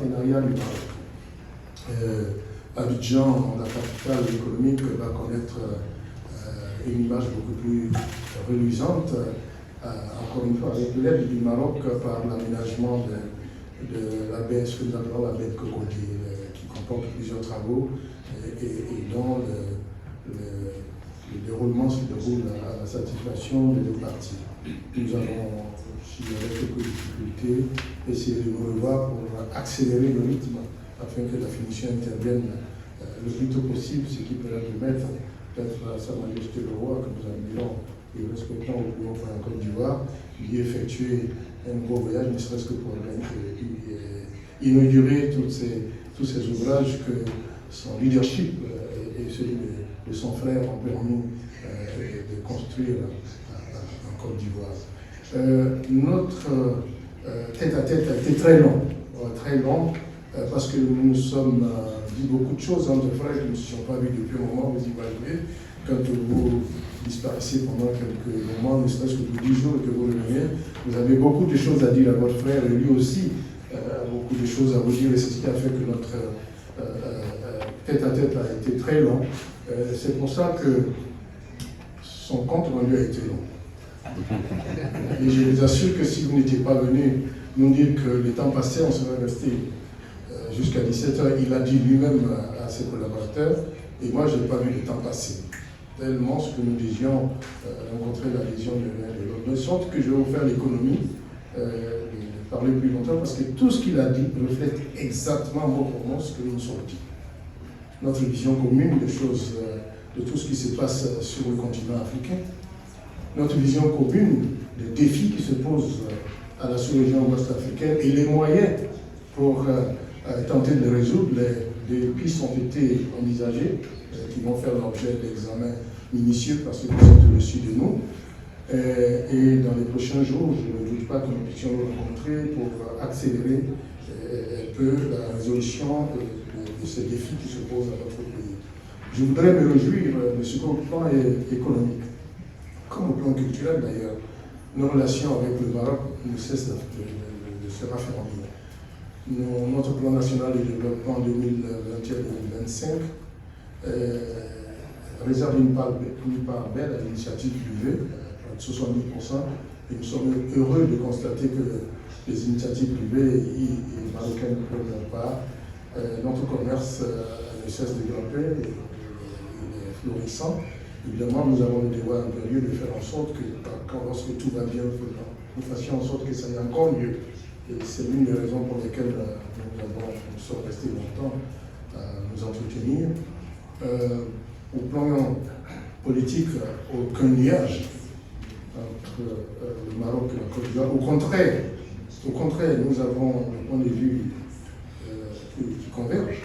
partenariat du Maroc. Abidjan, la capitale économique, va connaître une image beaucoup plus reluisante, encore une fois avec l'aide du Maroc par l'aménagement de la baie, ce que nous appelons la baie de Cocody, qui comporte plusieurs travaux et dont le déroulement se déroule à la satisfaction des deux parties. Nous avons, s'il y avait quelques difficultés, essayé de nous revoir pour accélérer le rythme afin que la finition intervienne le plus tôt possible, ce qui pourrait permettre peut-être à Sa Majesté le Roi, que nous admirons et respectons au plus haut point en Côte d'Ivoire, d'y effectuer un gros voyage, ne serait-ce que pour inaugurer tous ces ouvrages que son leadership et celui de son frère ont permis de construire en Côte d'Ivoire. Notre tête-à-tête a été très long, parce que nous nous sommes dit beaucoup de choses entre frères qui ne se sont pas vus depuis un moment, vous imaginez, quand vous disparaissez pendant quelques moments, ne serait-ce que pour 10 jours et que vous revenez, vous avez beaucoup de choses à dire à votre frère et lui aussi a beaucoup de choses à vous dire et c'est ce qui a fait que notre tête-à-tête a été très long. C'est pour ça que son compte rendu a été long. Et je vous assure que si vous n'étiez pas venu nous dire que le temps passé, on serait resté jusqu'à 17h, il a dit lui-même à ses collaborateurs, et moi je n'ai pas vu le temps passer. Tellement ce que nous disions rencontrer l'adhésion de l'un et de l'autre. De sorte que je vais vous faire l'économie de parler plus longtemps, parce que tout ce qu'il a dit reflète exactement mot pour mot ce que nous nous sommes dit. Notre vision commune des choses, de tout ce qui se passe sur le continent africain, notre vision commune des défis qui se posent à la sous-région ouest africaine et les moyens pour tenter de les résoudre. Des pistes ont été envisagées qui vont faire l'objet d'examens minutieux parce que vous êtes au-dessus de nous. Et dans les prochains jours, je ne doute pas que nous puissions nous rencontrer pour accélérer un peu la résolution de ces défis qui se posent à notre pays. Je voudrais me réjouir de ce qu'au plan économique, comme au plan culturel d'ailleurs, nos relations avec le Maroc ne cessent de se raffermir. Notre plan national de développement 2021-2025 réserve une part belle à l'initiative privée, 70%, et nous sommes heureux de constater que les initiatives privées et marocaines prennent leur part. Notre commerce ne cesse de grimper, il est florissant. Évidemment, nous avons le devoir impérieux de faire en sorte que, lorsque tout va bien, nous fassions en sorte que ça aille encore mieux. Et c'est l'une des raisons pour lesquelles nous sommes restés longtemps à nous entretenir. Au plan politique, aucun liage entre le Maroc et la Côte d'Ivoire. Au contraire, nous avons un point de vue qui converge.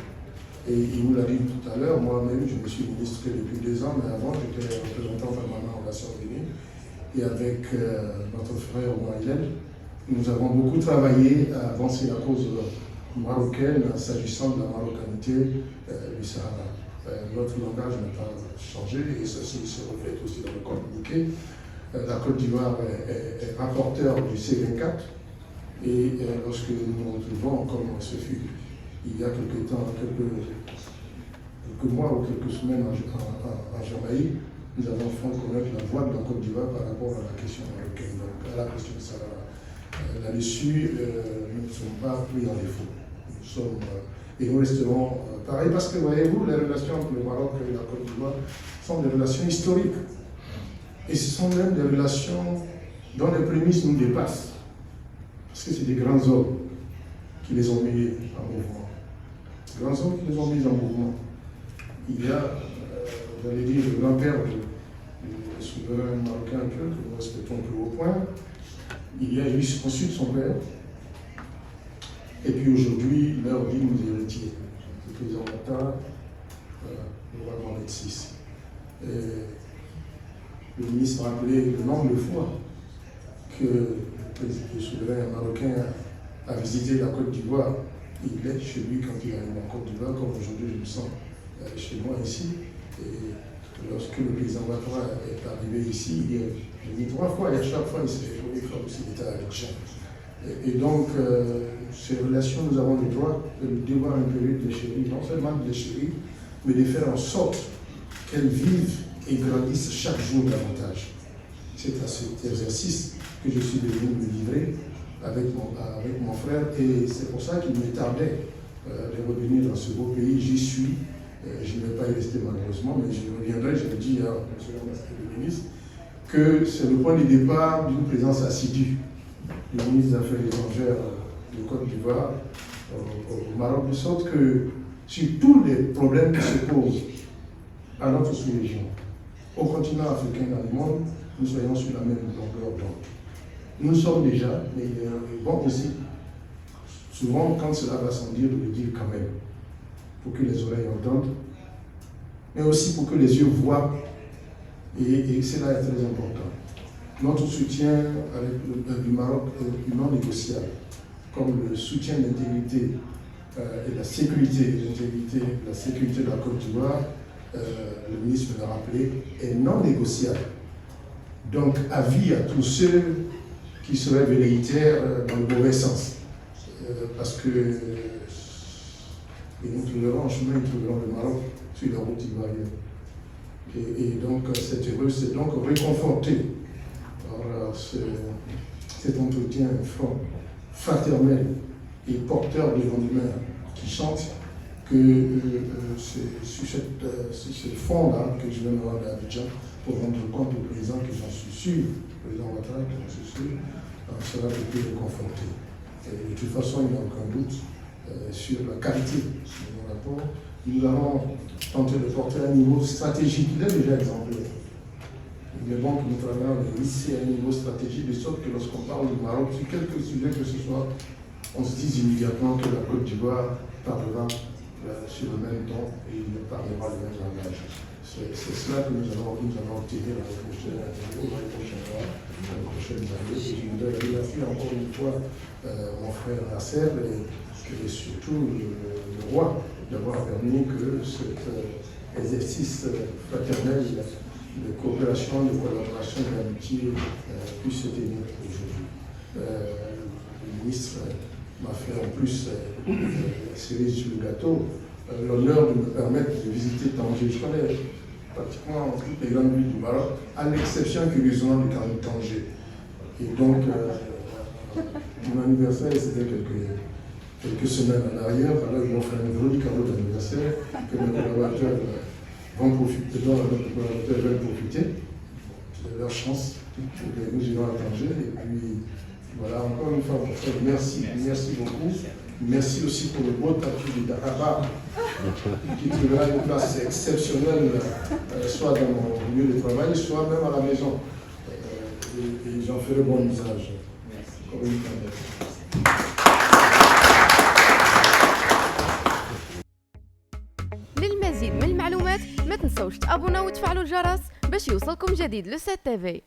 Et il nous l'a dit tout à l'heure, moi-même, je me suis ministre depuis 2 ans, mais avant, j'étais représentant permanent aux Nations Unies. Et avec notre frère Ouaïlen, nous avons beaucoup travaillé à avancer la cause marocaine s'agissant de la marocanité du Sahara. Notre langage n'a pas changé et ceci se reflète aussi dans le communiqué. La Côte d'Ivoire est rapporteur du C24 et lorsque nous nous retrouvons, comme ce fut il y a quelques temps, quelques mois ou quelques semaines en Jamaïque, nous avons fait connaître la voix de la Côte d'Ivoire par rapport à la question marocaine, donc à la question du Sahara. Là-dessus, nous ne sommes pas pris en défaut. Nous sommes, et nous resterons pareil parce que, voyez-vous, les relations entre le Maroc et la Côte d'Ivoire sont des relations historiques. Et ce sont même des relations dont les prémices nous dépassent. Parce que c'est des grands hommes qui les ont mis en mouvement. Grands hommes qui les ont mis en mouvement. Il y a, j'allais dire, le grand-père du souverain marocain que nous respectons au plus haut point. Il y a eu ensuite son père. Et puis aujourd'hui, leur digne héritier, le président Ouattara, le roi Mohamed VI. Le ministre a rappelé le nombre de fois que le souverain marocain a visité la Côte d'Ivoire. Il est chez lui quand il arrive en Côte d'Ivoire, comme aujourd'hui je me sens chez moi ici. Et lorsque le président Ouattara est arrivé ici, il est venu 3 fois et à chaque fois il s'est fait jouer comme s'il était à Abidjan. Et donc, ces relations, nous avons le droit, le devoir impérieux de les chérir, non seulement de les chérir, mais de faire en sorte qu'elles vivent et grandissent chaque jour davantage. C'est à cet exercice que je suis venu me livrer avec mon frère, et c'est pour ça qu'il me tardait de revenir dans ce beau pays. J'y suis, je ne vais pas y rester malheureusement, mais je reviendrai. Je le dis à M. le ministre que c'est le point de départ d'une présence assidue du ministre des Affaires étrangères de Côte d'Ivoire au Maroc, de sorte que sur tous les problèmes qui se posent à notre sous-région, au continent africain, dans le monde, nous soyons sur la même longueur d'onde. Nous sommes déjà, mais il est bon aussi, souvent quand cela va sans dire, de le dire quand même, pour que les oreilles entendent, mais aussi pour que les yeux voient, et cela est très important. Notre soutien avec du Maroc est non négociable, comme le soutien de l'intégrité et de la sécurité, de la Côte d'Ivoire, le ministre me l'a rappelé, est non négociable. Donc, avis à tous ceux qui seraient velléitaires dans le mauvais sens. Parce que ils nous trouveront en chemin, ils trouveront le Maroc sur la route ivoirienne. Et donc, c'est donc réconforté par cet entretien fraternel et porteur de lendemain qui chante que c'est sur ce fond-là que je vais me rendre à Abidjan pour rendre compte au président que j'en suis sûr, le président Ouattara, que j'en suis sûr, sera beaucoup réconforté. Et de toute façon, il n'y a aucun doute sur la qualité de nos rapports. Nous allons tenter de porter à un niveau stratégique. Il est déjà exemplaire. Il est bon que nous travaillions ici à un niveau stratégique, de sorte que lorsqu'on parle du Maroc, sur quelques sujets que ce soit, on se dise immédiatement que la Côte d'Ivoire parlera sur le même ton et il parlera le même langage. C'est cela que nous allons obtenir dans les prochaines mois, dans les prochaines années. Et je voudrais remercier encore une fois mon frère Nasser et surtout le roi d'avoir permis que cet exercice fraternel de coopération, de collaboration et d'amitié puisse se tenir aujourd'hui. Le ministre m'a fait en plus cerise sur le gâteau l'honneur de me permettre de visiter Tanger. Je connais pratiquement toutes les grandes villes du Maroc, à l'exception curieusement de Tanger. Et donc, mon anniversaire, c'était quelques semaines en arrière. Alors, ils m'ont fait un joli cadeau d'anniversaire que mes collaborateurs vont profiter, dont mes collaborateurs veulent profiter. C'est leur chance. Nous irons à Tanger. Et puis, voilà, encore une fois, mon frère, merci beaucoup. Merci aussi pour le beau tapis de Dakar, qui trouvera une place exceptionnelle, soit dans mon lieu de travail, soit même à la maison. Et j'en ferai bon usage. Merci. للمزيد من المعلومات ما تنسوش تابوناو وتفعلوا الجرس باش يوصلكم جديد لو سي تي في.